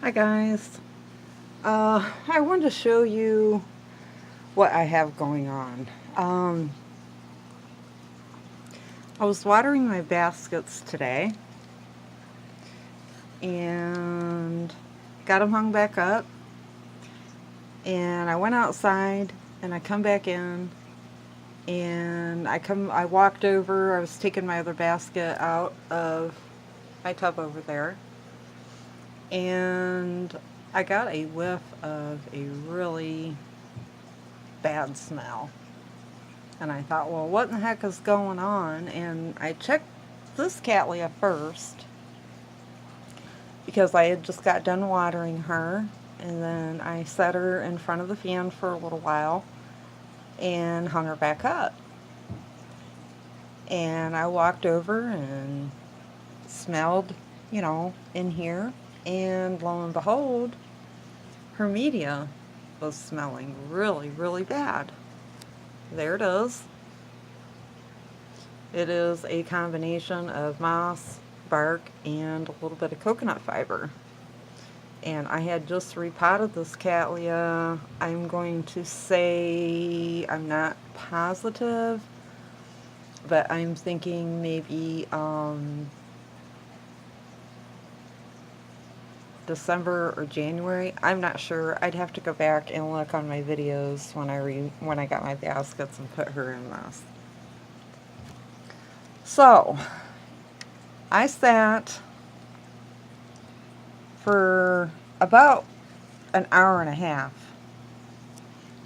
Hi guys. I wanted to show you what I have going on. I was watering my baskets today and got them hung back up, and I went outside and I come back in and I walked over. I was taking my other basket out of my tub over there, and I got a whiff of a really bad smell. And I thought, well, what in the heck is going on? And I checked this Cattleya first because I had just got done watering her. And then I set her in front of the fan for a little while and hung her back up. And I walked over and smelled, in here. And lo and behold, her media was smelling really, really bad. There it is. It is a combination of moss, bark, and a little bit of coconut fiber. And I had just repotted this Cattleya. I'm going to say, I'm not positive, but I'm thinking maybe December or January. I'm not sure. I'd have to go back and look on my videos when I got my baskets and put her in this. So I sat for about an hour and a half.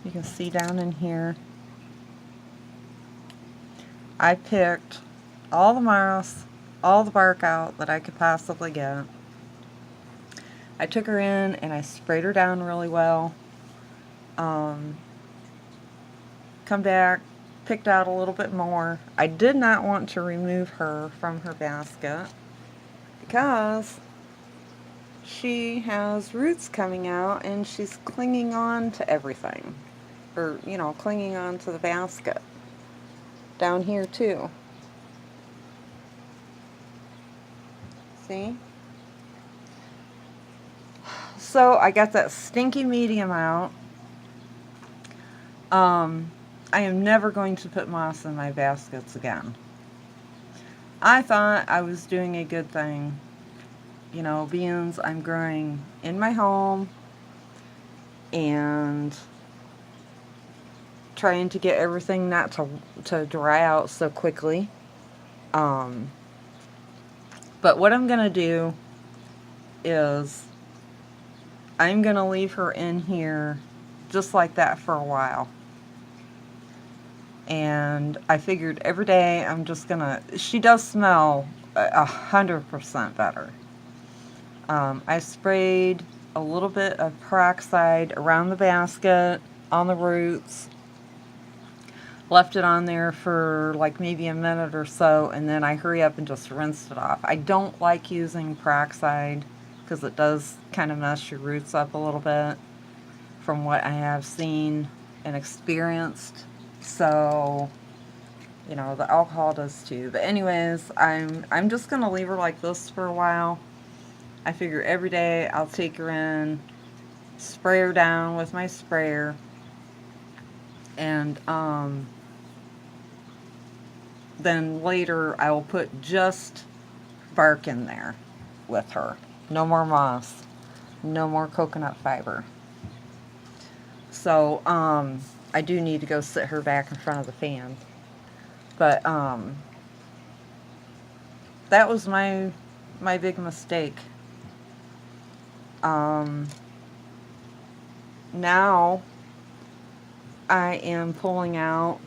You can see down in here. I picked all the moss, all the bark out that I could possibly get. I took her in and I sprayed her down really well. Come back, picked out a little bit more. I did not want to remove her from her basket because she has roots coming out and she's clinging on to everything. Or, clinging on to the basket. Down here too. See? So I got that stinky medium out. I am never going to put moss in my baskets again. I thought I was doing a good thing. Beans I'm growing in my home and trying to get everything not to dry out so quickly. But what I'm going to do is I'm going to leave her in here just like that for a while. And I figured every day I'm just going to... She does smell 100% better. I sprayed a little bit of peroxide around the basket, on the roots. Left it on there for like maybe a minute or so, and then I hurry up and just rinsed it off. I don't like using peroxide because it does kind of mess your roots up a little bit from what I have seen and experienced. So, the alcohol does too. But anyways, I'm just going to leave her like this for a while. I figure every day I'll take her in, spray her down with my sprayer, and then later I will put just bark in there with her. No more moss, no more coconut fiber. So I do need to go sit her back in front of the fan. But that was my big mistake. Now I am pulling out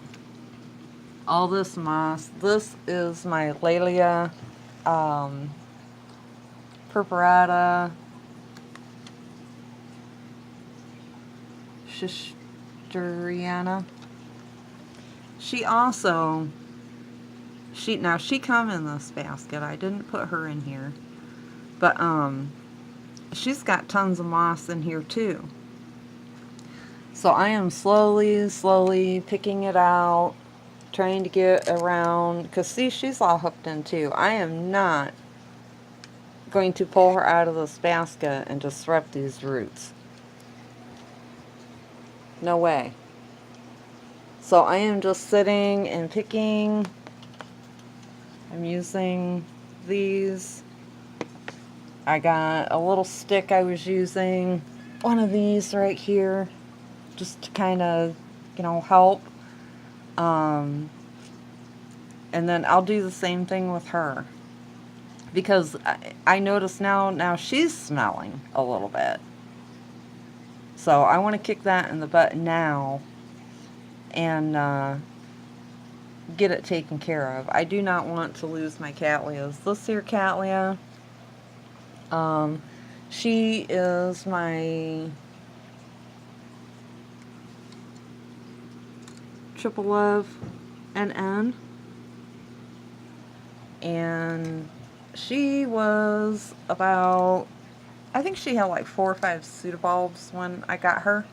all this moss. This is my Laelia purpurata Shisteriana. She come in this basket. I didn't put her in here. But she's got tons of moss in here too. So I am slowly picking it out, trying to get around, because see, she's all hooked in too. I am not going to pull her out of this basket and disrupt these roots. No way. So I am just sitting and picking. I'm using these. I got a little stick I was using. One of these right here. Just to kind of, help. And then I'll do the same thing with her. Because I notice now she's smelling a little bit. So I want to kick that in the butt now and get it taken care of. I do not want to lose my Cattleyas. This here Cattleya, she is my Triple Love NN, and she was about, I think she had like 4 or 5 pseudobulbs when I got her.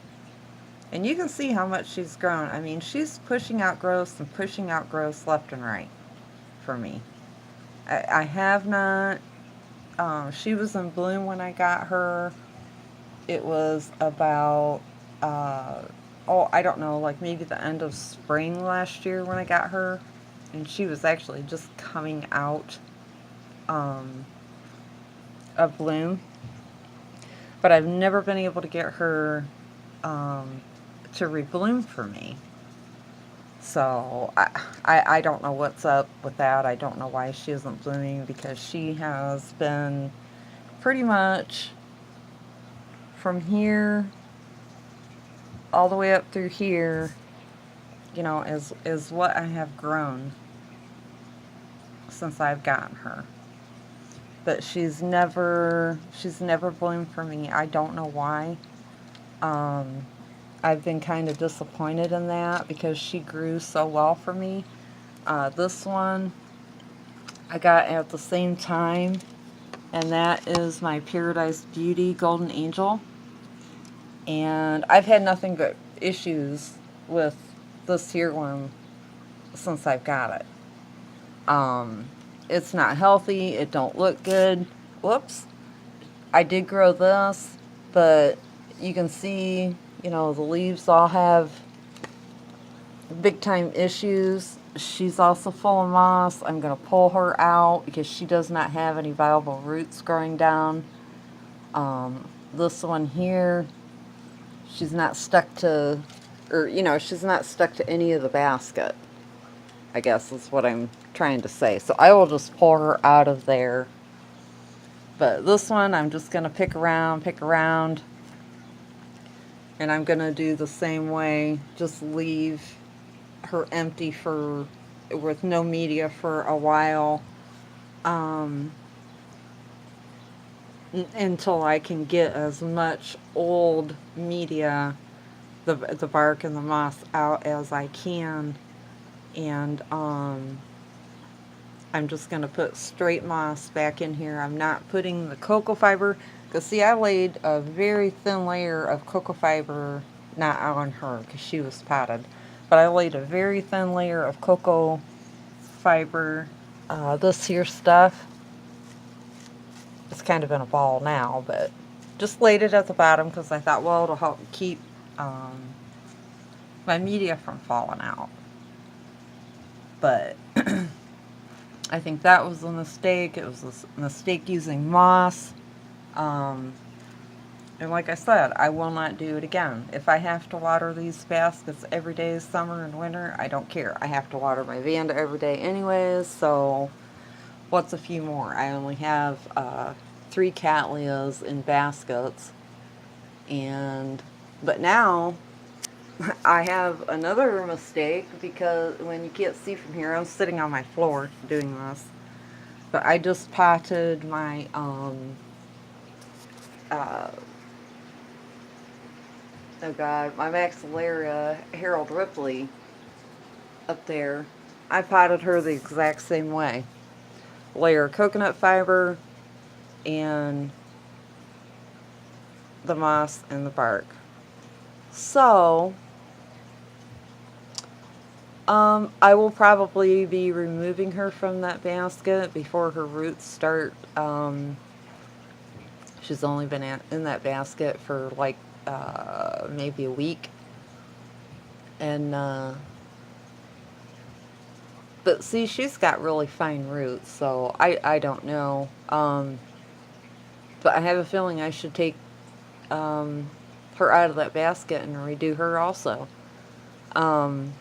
And you can see how much she's grown. I mean, she's pushing out growths and pushing out growths left and right for me. I have not, she was in bloom when I got her. It was about, I don't know, like maybe the end of spring last year when I got her. And she was actually just coming out of bloom. But I've never been able to get her to rebloom for me. So I don't know what's up with that. I don't know why she isn't blooming, because she has been pretty much from here all the way up through here, is what I have grown since I've gotten her. But she's never bloomed for me. I don't know why. I've been kind of disappointed in that because she grew so well for me. This one I got at the same time, and that is my Paradise Beauty Golden Angel. And I've had nothing but issues with this here one since I've got it. It's not healthy. It don't look good. Whoops. I did grow this, but you can see, the leaves all have big time issues. She's also full of moss. I'm going to pull her out because she does not have any viable roots growing down. This one here, she's not stuck to, she's not stuck to any of the basket, I guess is what I'm trying to say. So I will just pull her out of there. But this one, I'm just going to pick around. And I'm going to do the same way. Just leave her empty with no media for a while. Until I can get as much old media, the bark and the moss out as I can. And I'm just going to put straight moss back in here. I'm not putting the cocoa fiber, because see, I laid a very thin layer of cocoa fiber, not on her because she was potted, but I laid a very thin layer of cocoa fiber. This here stuff, it's kind of in a ball now, but just laid it at the bottom because I thought, well, it'll help keep my media from falling out. But I think that was a mistake. It was a mistake using moss. And like I said, I will not do it again. If I have to water these baskets every day, summer and winter, I don't care. I have to water my Vanda every day anyways, so what's a few more? I only have 3 Cattleyas in baskets. But now I have another mistake, because when you can't see from here, I'm sitting on my floor doing this. But I just potted my oh god, my Maxillaria Harold Ripley up there. I potted her the exact same way. Layer of coconut fiber and the moss and the bark. So I will probably be removing her from that basket before her roots start She's only been in that basket for like maybe a week. And but see, she's got really fine roots, so I don't know. But I have a feeling I should take her out of that basket and redo her also. Um,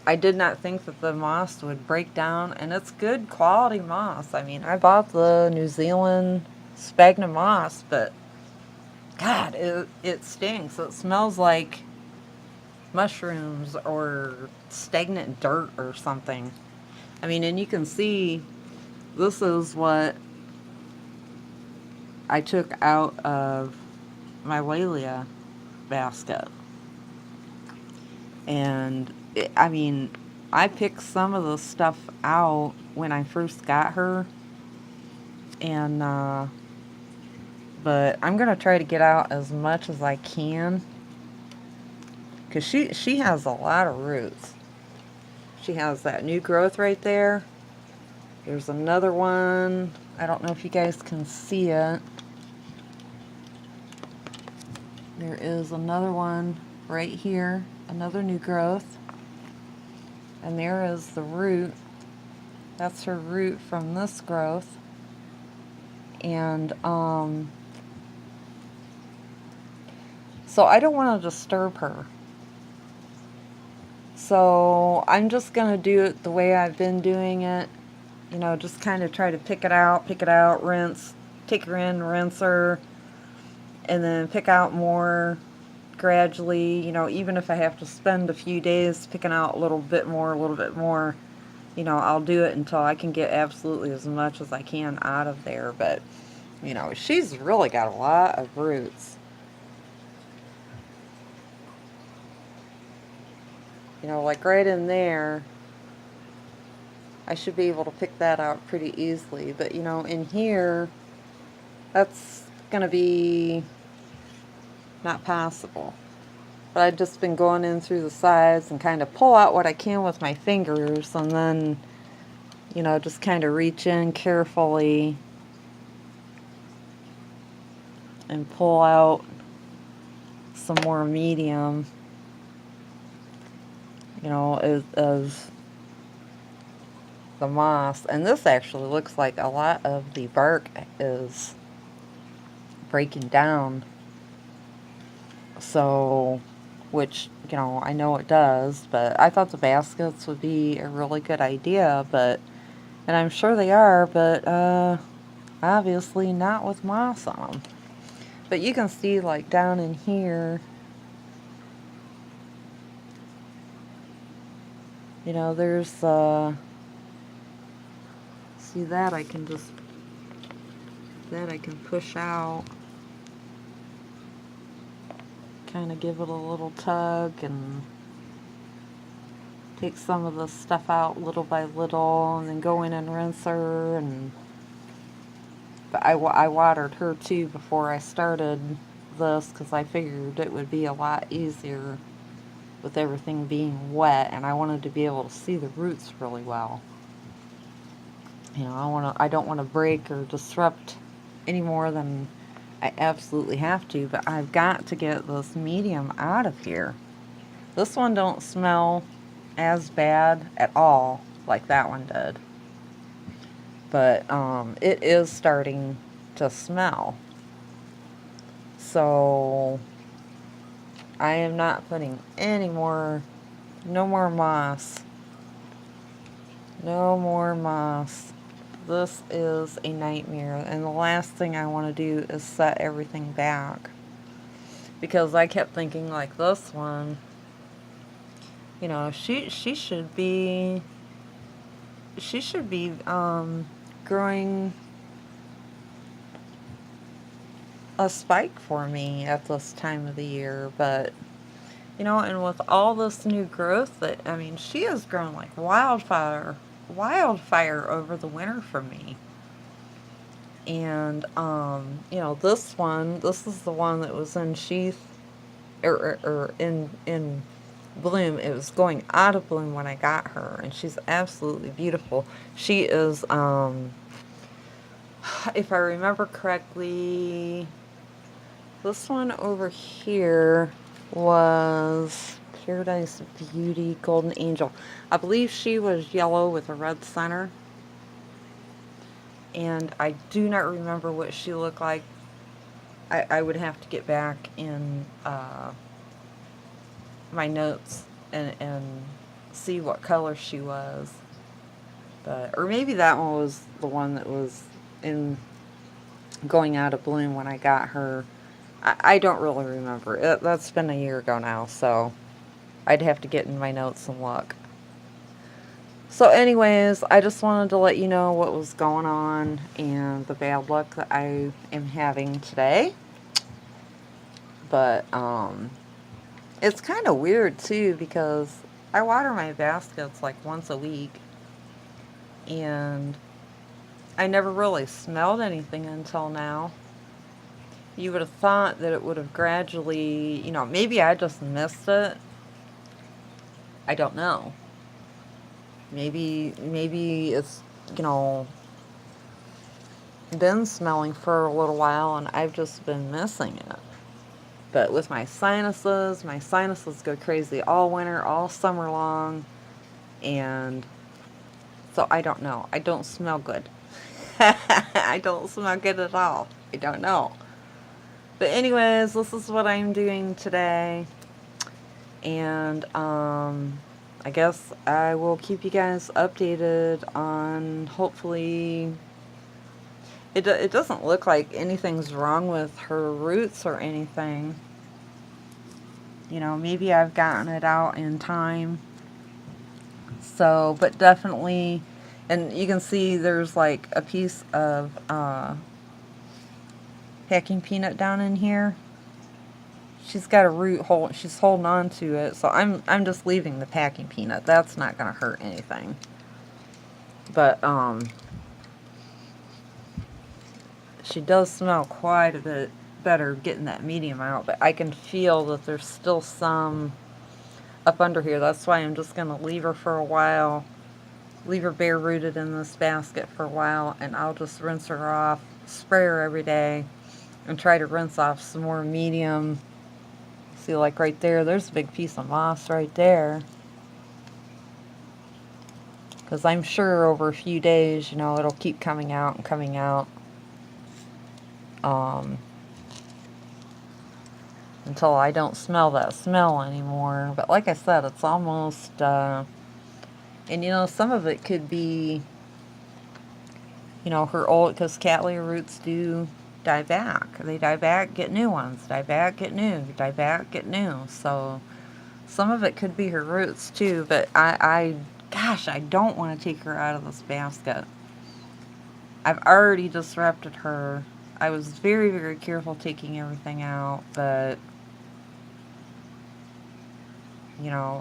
I did not think that the moss would break down, and it's good quality moss. I mean, I bought the New Zealand sphagnum moss, but God, it stinks. It smells like mushrooms or stagnant dirt or something. I mean, and you can see this is what I took out of my Laelia basket. And I mean, I picked some of the stuff out when I first got her, and but I'm gonna try to get out as much as I can, because she has a lot of roots. She has that new growth right there. There's another one. I don't know if you guys can see it. There is another one right here, another new growth. And there is the root. That's her root from this growth. And so I don't want to disturb her. So I'm just going to do it the way I've been doing it. You know, just kind of try to pick it out, rinse, take her in, rinse her, and then pick out more gradually. You know, even if I have to spend a few days picking out a little bit more, you know, I'll do it until I can get absolutely as much as I can out of there. But, you know, she's really got a lot of roots. You know, like right in there, I should be able to pick that out pretty easily. But, you know, in here, that's going to be not possible. But I've just been going in through the sides and kind of pull out what I can with my fingers, and then, you know, just kind of reach in carefully and pull out some more medium, you know, of the moss. And this actually looks like a lot of the bark is breaking down. So, which, you know, I know it does, but I thought the baskets would be a really good idea, but, and I'm sure they are, but obviously not with moss on them. But you can see, like, down in here, you know, there's, see that I can just, that I can push out, kind of give it a little tug and take some of the stuff out little by little, and then go in and rinse her. And but I watered her too before I started this, because I figured it would be a lot easier with everything being wet, and I wanted to be able to see the roots really well. You know, I don't want to break or disrupt any more than I absolutely have to, but I've got to get this medium out of here. This one don't smell as bad at all like that one did, but it is starting to smell. So I am not putting any more, no more moss. No more moss. This is a nightmare, and the last thing I want to do is set everything back, because I kept thinking, like, this one, you know, she should be growing a spike for me at this time of the year. But, you know, and with all this new growth, that, I mean, she has grown like wildfire over the winter for me. And you know, this is the one that was in sheath, or in bloom. It was going out of bloom when I got her, and she's absolutely beautiful. She is if I remember correctly, this one over here was Paradise Beauty Golden Angel. I believe she was yellow with a red center. And I do not remember what she looked like. I would have to get back in my notes and see what color she was. But, or maybe that one was the one that was in going out of bloom when I got her. I don't really remember. That's been a year ago now, so I'd have to get in my notes and look. So anyways, I just wanted to let you know what was going on and the bad luck that I am having today. But it's kind of weird too because I water my baskets like once a week and I never really smelled anything until now. You would have thought that it would have gradually, maybe I just missed it. I don't know. Maybe it's, been smelling for a little while and I've just been missing it. But with my sinuses go crazy all winter, all summer long, and so I don't know. I don't smell good. I don't smell good at all. I don't know. But anyways, this is what I'm doing today. And I guess I will keep you guys updated on hopefully it doesn't look like anything's wrong with her roots or anything. Maybe I've gotten it out in time. So, but definitely, and you can see there's like a piece of packing peanut down in here. She's got a root hold. She's holding on to it. So I'm just leaving the packing peanut. That's not going to hurt anything. But she does smell quite a bit better getting that medium out. But I can feel that there's still some up under here. That's why I'm just going to leave her for a while. Leave her bare rooted in this basket for a while. And I'll just rinse her off. Spray her every day. And try to rinse off some more medium. See, like right there's a big piece of moss right there. Because I'm sure over a few days, it'll keep coming out and coming out. Until I don't smell that smell anymore. But like I said, it's almost, and some of it could be, her old, because Cattleya roots do die back. They die back, get new ones. Die back, get new. Die back, get new. So some of it could be her roots too. But gosh, I don't want to take her out of this basket. I've already disrupted her. I was very, very careful taking everything out, but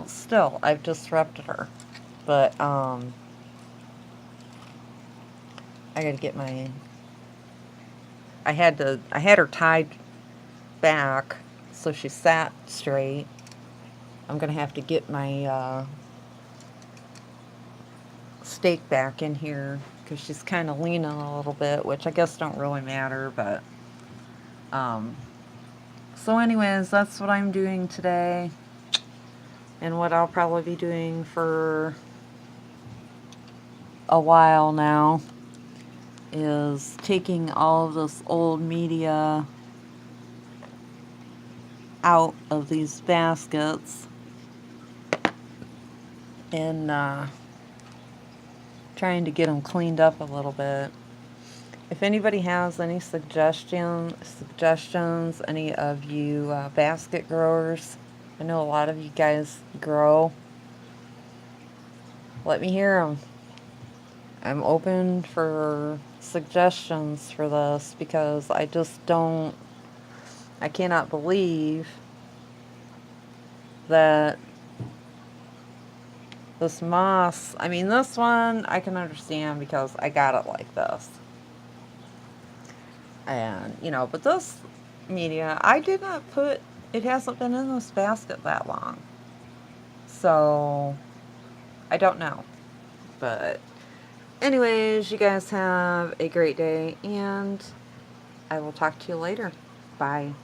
still, I've disrupted her. But I gotta get my. I had her tied back so she sat straight. I'm gonna have to get my stake back in here because she's kind of leaning a little bit, which I guess don't really matter. But so anyways, that's what I'm doing today, and what I'll probably be doing for a while now is taking all of this old media out of these baskets and trying to get them cleaned up a little bit. If anybody has any suggestions, any of you basket growers, I know a lot of you guys grow, let me hear them. I'm open for suggestions for this because I cannot believe that this moss, this one I can understand because I got it like this. And, but this media, I did not put, it hasn't been in this basket that long. So, I don't know. But Anyways, you guys have a great day, and I will talk to you later. Bye.